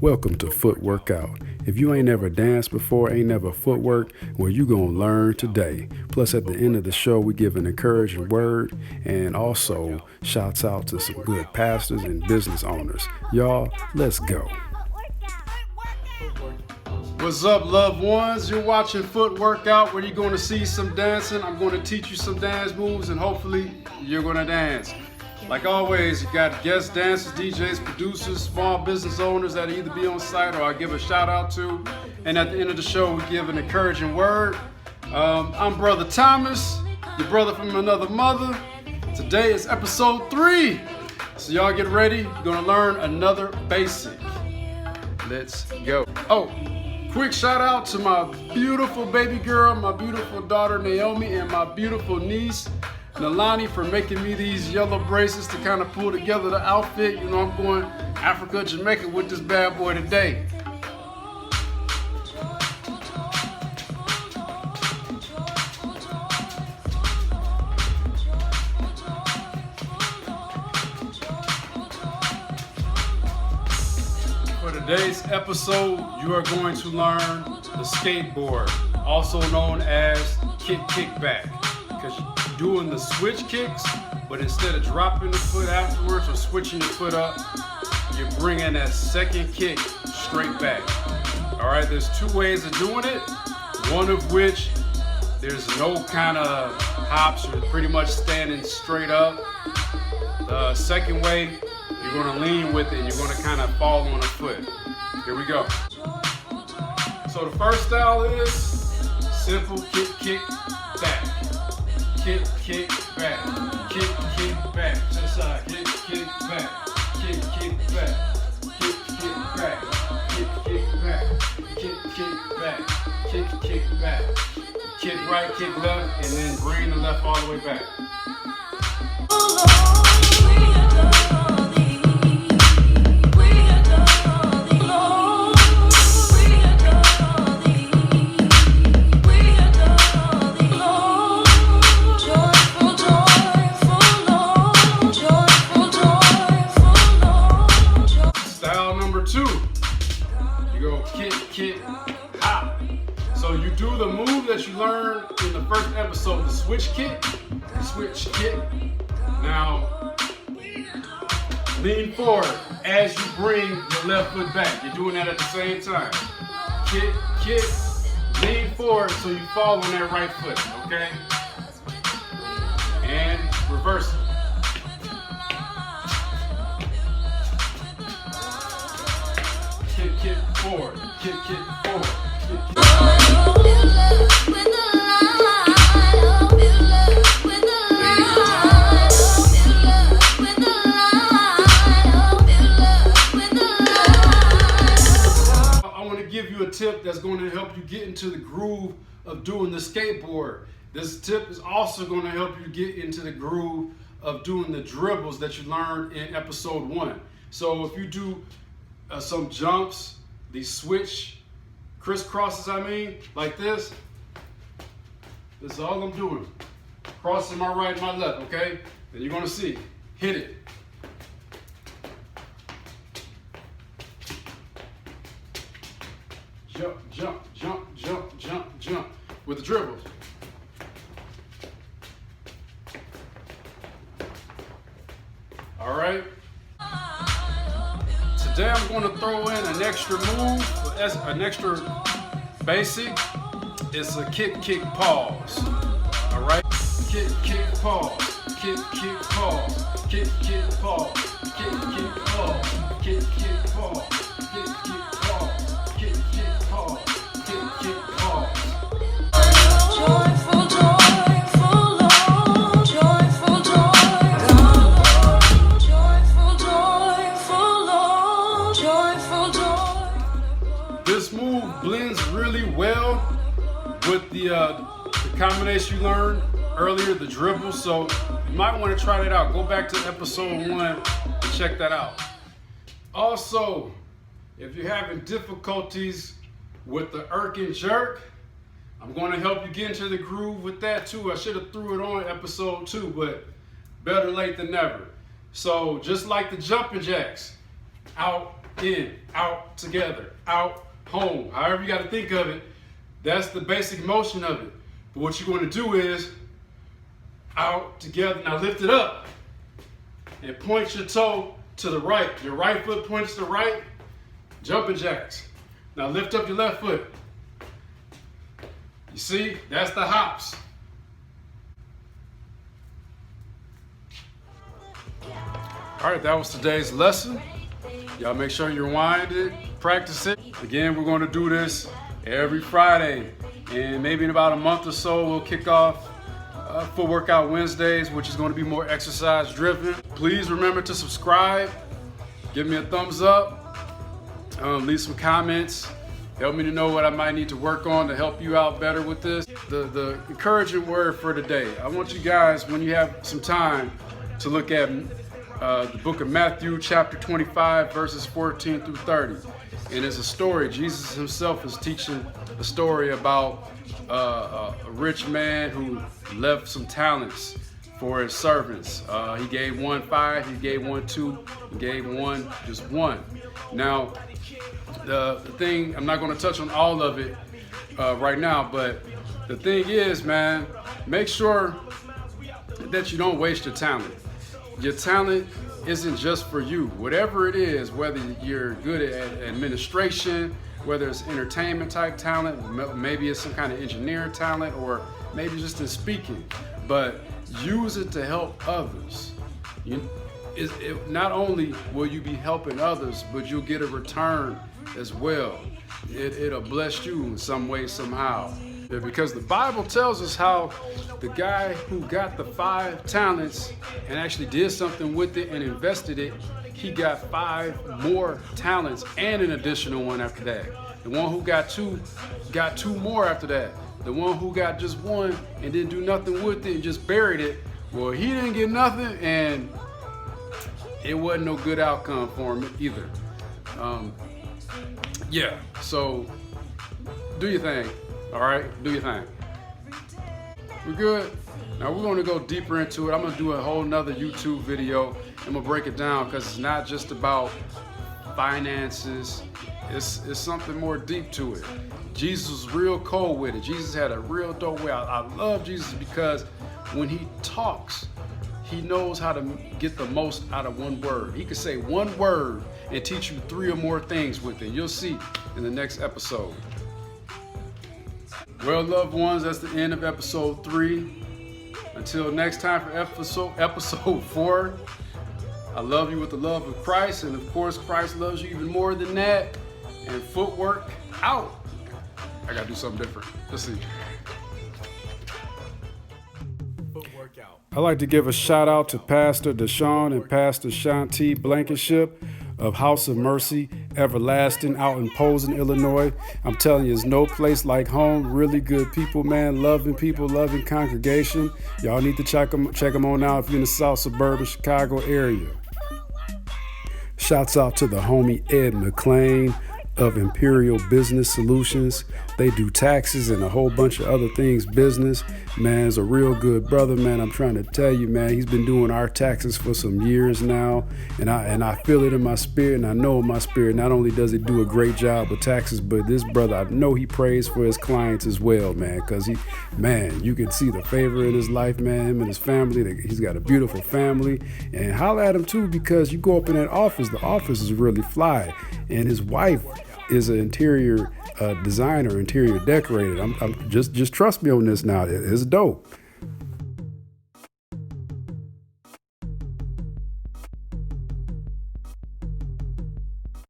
Welcome to Footwork Out. If you ain't never danced before, ain't never footwork, well, you gonna learn today. Plus, at the end of the show, we give an encouraging word and also shouts out to some good pastors and business owners. Y'all, let's go. What's up, loved ones? You're watching Footwork Out, where you're going to see some dancing. I'm going to teach you some dance moves, and hopefully you're going to dance. Like always, you got guest dancers, DJs, producers, small business owners that either be on site or I give a shout out to. And at the end of the show, we give an encouraging word. I'm Brother Thomas, your brother from another mother. Today is episode 3. So y'all get ready. You're going to learn another basic. Let's go. Oh, quick shout out to my beautiful baby girl, my beautiful daughter Naomi, and my beautiful niece Nalani for making me these yellow bracelets to kind of pull together the outfit. You know, I'm going Africa, Jamaica with this bad boy today. For today's episode, you are going to learn the skateboard, also known as kickback, because you're doing the switch kicks, but instead of dropping the foot afterwards or switching your foot up, you're bringing that second kick straight back. All right, there's 2 ways of doing it, one of which there's no kind of hops, you're pretty much standing straight up. The second way, you're going to lean with it and you're going to kind of fall on a foot. Here we go. So the first style is simple kick back. Kick back. Kick back. To the side. Kick back. Kick back. Kick back. Kick back. Kick back. Kick back. Kick right, kick left, and then bring the left all the way back. Kick, hop. So you do the move that you learned in the first episode, the switch kick. Now, lean forward as you bring your left foot back. You're doing that at the same time. Kick, lean forward so you fall on that right foot, okay? And reverse it. Kick forward, kick forward. I want to give you a tip that's going to help you get into the groove of doing the skateboard. This tip is also going to help you get into the groove of doing the dribbles that you learned in episode 1. So if you do some jumps, these switch crisscrosses, like this. This is all I'm doing. Crossing my right and my left, okay? And you're gonna see, hit it. Jump with the dribbles. All right. Today I'm going to throw in an extra move, an extra basic. It's a kick pause. All right, kick pause, kick pause, kick pause, kick pause, kick pause, kick pause, kick pause, kick pause. This move blends really well with the combination you learned earlier, the dribble. So you might want to try that out. Go back to episode 1 and check that out. Also, if you're having difficulties with the irk and jerk, I'm going to help you get into the groove with that too. I should have threw it on episode 2, but better late than never. So just like the jumping jacks, out, in, out, together, out, home. However you got to think of it, that's the basic motion of it. But what you're going to do is out, together. Now lift it up and point your toe to the right. Your right foot points to the right. Jumping jacks. Now lift up your left foot. You see, that's the hops. All right, that was today's lesson. Y'all make sure you rewind it, practice it. Again, we're going to do this every Friday. And maybe in about a month or so, we'll kick off Foot Workout Wednesdays, which is going to be more exercise driven. Please remember to subscribe. Give me a thumbs up. Leave some comments. Help me to know what I might need to work on to help you out better with this. The encouraging word for today. I want you guys, when you have some time, to look at the book of Matthew, chapter 25, verses 14 through 30. And it's a story. Jesus himself is teaching a story about a rich man who left some talents for his servants. He gave one 5, he gave one 2, he gave one just 1. Now, the thing, I'm not going to touch on all of it right now, but the thing is, man, make sure that you don't waste your talent. Your talent isn't just for you. Whatever it is, whether you're good at administration, whether it's entertainment type talent, maybe it's some kind of engineering talent, or maybe just in speaking, but use it to help others. Not only will you be helping others, but you'll get a return as well. It'll bless you in some way, somehow. Yeah, because the Bible tells us how the guy who got the 5 talents and actually did something with it and invested it, he got 5 more talents and an additional one after that. The one who got 2 got 2 more after that. The one who got just 1 and didn't do nothing with it and just buried it, well, he didn't get nothing, and it wasn't no good outcome for him either. Yeah, so do your thing. All right, do your thing. We're good. Now we're going to go deeper into it. I'm going to do a whole nother YouTube video. I'm going to break it down because it's not just about finances. It's something more deep to it. Jesus was real cold with it. Jesus had a real dope way. I love Jesus because when he talks, he knows how to get the most out of one word. He could say one word and teach you 3 or more things with it. You'll see in the next episode. Well, loved ones, that's the end of episode 3. Until next time for episode 4, I love you with the love of Christ, and of course, Christ loves you even more than that. And footwork out. I gotta do something different. Let's see. Footwork out. I'd like to give a shout out to Pastor Deshaun and Pastor Shanti Blankenship of House of Mercy Everlasting out in Posen, Illinois. I'm telling you, there's no place like home. Really good people, man. Loving people, loving congregation. Y'all need to check them on out if you're in the South suburban Chicago area. Shouts out to the homie Ed McClain of Imperial Business Solutions. They do taxes and a whole bunch of other things business. Man, is a real good brother, man. I'm trying to tell you, man, he's been doing our taxes for some years now, and I feel it in my spirit, and I know in my spirit, not only does he do a great job with taxes, but this brother, I know he prays for his clients as well, man, because you can see the favor in his life, man, him and his family. He's got a beautiful family, and holler at him too, because you go up in that office, the office is really fly, and his wife is an interior designer, interior decorator. I'm just trust me on this now. It's dope.